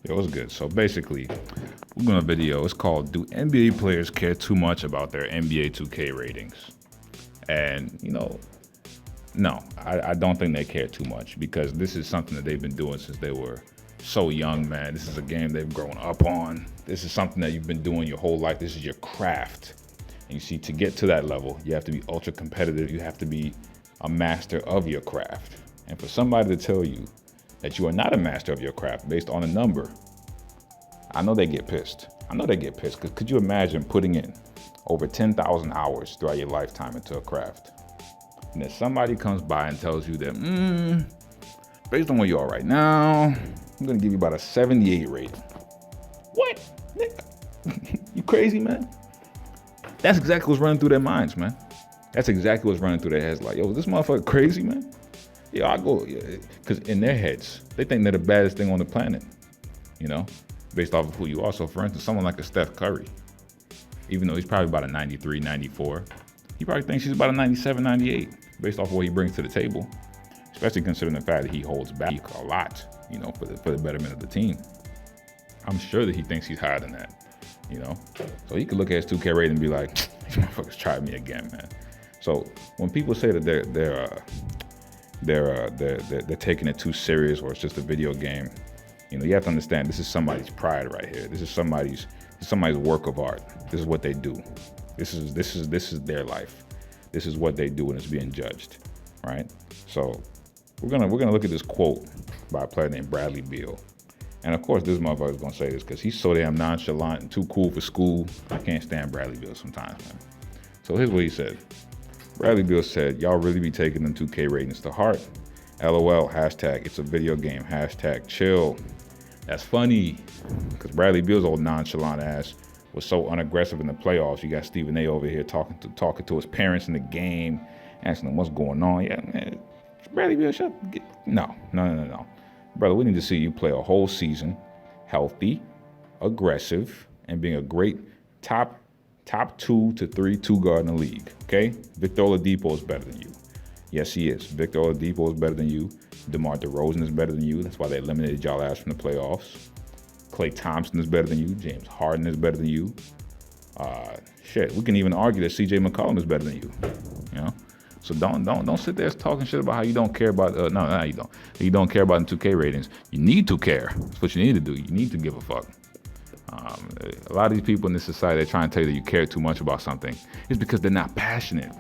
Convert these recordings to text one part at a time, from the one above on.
It was good. So basically, we're doing a video. It's called "Do NBA Players Care Too Much About Their NBA 2K Ratings?" And no, I don't think they care too much, because this is something that they've been doing since they were so young, man. This is a game they've grown up on. This is something that you've been doing your whole life. This is your craft. And you see, to get to that level, you have to be ultra competitive. You have to be a master of your craft. And for somebody to tell you that you are not a master of your craft based on a number, I know they get pissed. Because could you imagine putting in over 10,000 hours throughout your lifetime into a craft? And if somebody comes by and tells you that, based on where you are right now, I'm gonna give you about a 78 rating. What? Nigga? You crazy, man? That's exactly what's running through their minds, man. That's exactly what's running through their heads. Like, yo, is this motherfucker crazy, man? Yeah, I go, because in their heads, they think they're the baddest thing on the planet, based off of who you are. So for instance, someone like a Steph Curry, even though he's probably about a 93, 94, he probably thinks he's about a 97, 98, based off of what he brings to the table, especially considering the fact that he holds back a lot, for the betterment of the team. I'm sure that he thinks he's higher than that, So he could look at his 2K rating and be like, these motherfuckers tried me again, man. So when people say that they're taking it too serious, or it's just a video game, you have to understand, this is somebody's pride right here. This is somebody's work of art. This is what they do. This is their life. This is what they do, and it's being judged, right? So we're gonna look at this quote by a player named Bradley Beal. And of course, this motherfucker's gonna say this because he's so damn nonchalant and too cool for school. I can't stand Bradley Beal sometimes, man. So here's what he said. Bradley Beal said, "Y'all really be taking them 2K ratings to heart. LOL, hashtag, it's a video game, hashtag, chill." That's funny, because Bradley Beal's old nonchalant ass was so unaggressive in the playoffs. You got Stephen A over here talking to his parents in the game, asking them what's going on. Yeah, man, Bradley Beal, no. Brother, we need to see you play a whole season, healthy, aggressive, and being a great top 2 to 3 two-guard in the league, okay? Victor Oladipo is better than you. Yes, he is. Victor Oladipo is better than you. DeMar DeRozan is better than you. That's why they eliminated y'all ass from the playoffs. Klay Thompson is better than you. James Harden is better than you. We can even argue that CJ McCollum is better than you. So don't sit there talking shit about how you don't care about. No, you don't. You don't care about the 2K ratings. You need to care. That's what you need to do. You need to give a fuck. A lot of these people in this society, they're trying to tell you that you care too much about something. It's because they're not passionate,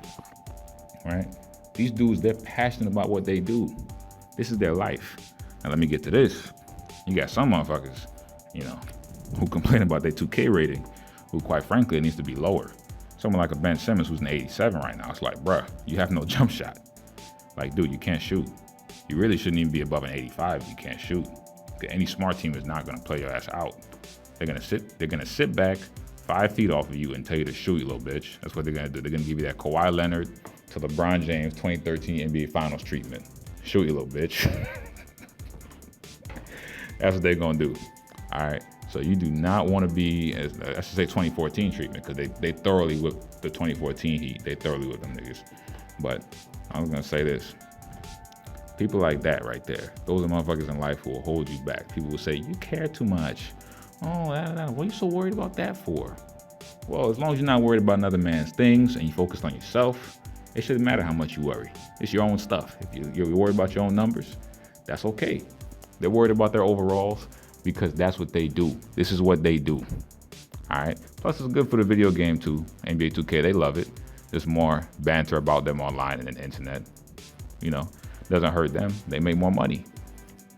right? These dudes, they're passionate about what they do. This is their life. Now let me get to this. You got some motherfuckers, who complain about their 2K rating, who quite frankly, it needs to be lower. Someone like a Ben Simmons who's an 87 right now. It's like, bruh, you have no jump shot. Like, dude, you can't shoot. You really shouldn't even be above an 85 if you can't shoot. Any smart team is not going to play your ass out. They're gonna sit back 5 feet off of you and tell you to shoot, you little bitch. That's what they're gonna do. They're gonna give you that Kawhi Leonard to LeBron James 2013 NBA Finals treatment. Shoot, you little bitch. That's what they're gonna do. All right. So you do not want to be, I should say 2014 treatment, because they thoroughly whipped the 2014 Heat. They thoroughly whipped them niggas. But I was gonna say this. People like that right there, those are motherfuckers in life who will hold you back. People will say, you care too much. Oh, what are you so worried about that for? Well, as long as you're not worried about another man's things and you focused on yourself, it shouldn't matter how much you worry. It's your own stuff. If you're worried about your own numbers, that's okay. They're worried about their overalls because that's what they do. This is what they do. All right. Plus, it's good for the video game too. NBA 2K, they love it. There's more banter about them online and the internet. Doesn't hurt them. They make more money.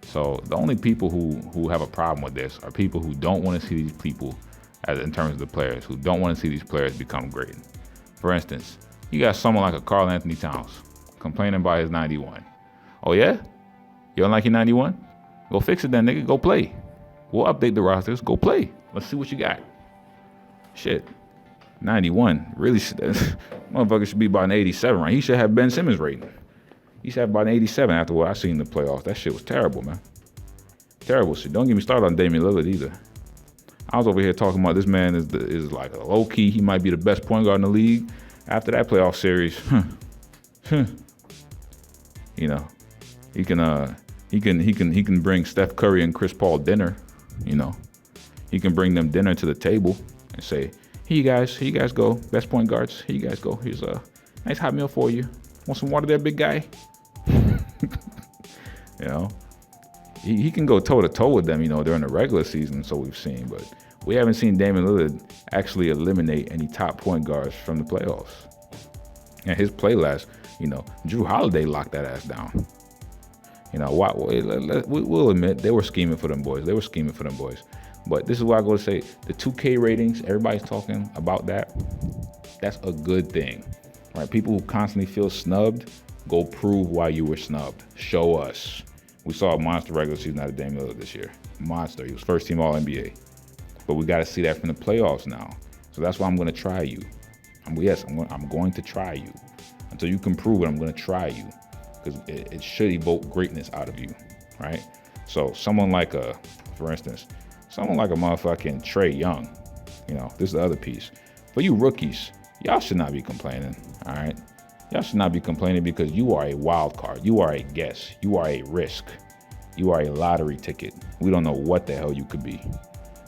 So the only people who have a problem with this are people who don't want to see these people, as in terms of the players, who don't want to see these players become great. For instance, you got someone like a Karl Anthony Towns complaining about his 91. Oh yeah? You don't like your 91? Go fix it then, nigga. Go play. We'll update the rosters. Go play. Let's see what you got. Shit. 91. Really, motherfucker should be about an 87, right? He should have Ben Simmons rating. He should have about an 87 after what I seen in the playoffs. That shit was terrible, man. Terrible shit. Don't get me started on Damian Lillard either. I was over here talking about this man is like a low key. He might be the best point guard in the league. After that playoff series, he can bring Steph Curry and Chris Paul dinner. you know. He can bring them dinner to the table and say, here you guys go. Best point guards, here you guys go. Here's a nice hot meal for you. Want some water there, big guy? You know, he can go toe-to-toe with them, you know, during the regular season, so we've seen. But we haven't seen Damian Lillard actually eliminate any top point guards from the playoffs. And his play last, you know, Drew Holiday locked that ass down. You know, we'll admit they were scheming for them boys. But this is what I go to say. The 2K ratings, everybody's talking about that. That's a good thing, right? People who constantly feel snubbed, go prove why you were snubbed. Show us. We saw a monster regular season out of Damian Lillard this year. Monster. He was first team All-NBA. But we got to see that from the playoffs now. So that's why I'm going to try you. I'm going to try you. Until you can prove it, I'm going to try you. Because it should evoke greatness out of you, right? So someone like for instance, someone like a motherfucking Trae Young, you know, this is the other piece. For you rookies, y'all should not be complaining, all right? Y'all should not be complaining because you are a wild card. You are a guess. You are a risk. You are a lottery ticket. We don't know what the hell you could be.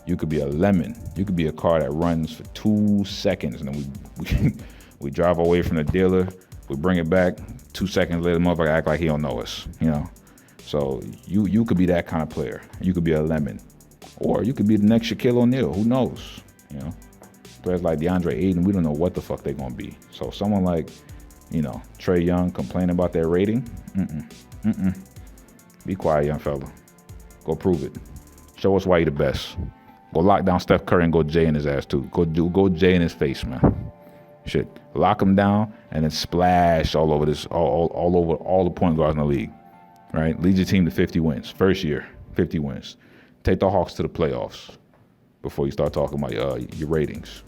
You could be a lemon. You could be a car that runs for 2 seconds and then we drive away from the dealer. We bring it back. 2 seconds later, the motherfucker act like he don't know us, you know? So you could be that kind of player. You could be a lemon. Or you could be the next Shaquille O'Neal. Who knows, you know? Players like DeAndre Ayton, we don't know what the fuck they're going to be. So someone like, you know, Trae Young complaining about their rating, Be quiet, young fella. Go prove it. Show us why you're the best. Go lock down Steph Curry and go Jay in his ass too. Go Jay in his face, man. Shit. Lock him down and then splash all over all the point guards in the league. Right? Lead your team to 50 wins. First year, 50 wins. Take the Hawks to the playoffs before you start talking about your ratings.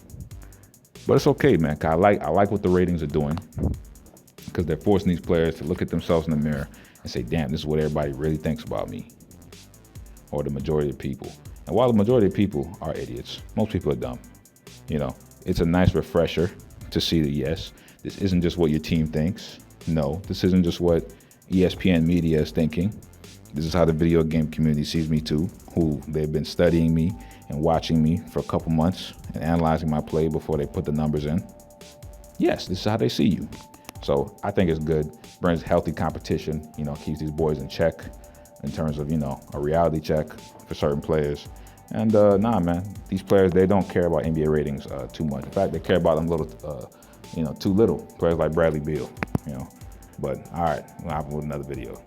But it's okay, man. 'Cause I like what the ratings are doing, because they're forcing these players to look at themselves in the mirror and say, damn, this is what everybody really thinks about me, or the majority of people. And while the majority of people are idiots, most people are dumb. You know, it's a nice refresher to see that, yes, this isn't just what your team thinks. No, this isn't just what ESPN media is thinking. This is how the video game community sees me too, who they've been studying me and watching me for a couple months and analyzing my play before they put the numbers in. Yes, this is how they see you. So I think it's good, brings healthy competition, you know, keeps these boys in check in terms of, you know, a reality check for certain players. And nah, man, these players, they don't care about NBA ratings too much. In fact, they care about them too little. Players like Bradley Beal, you know. But all right, we'll have another video.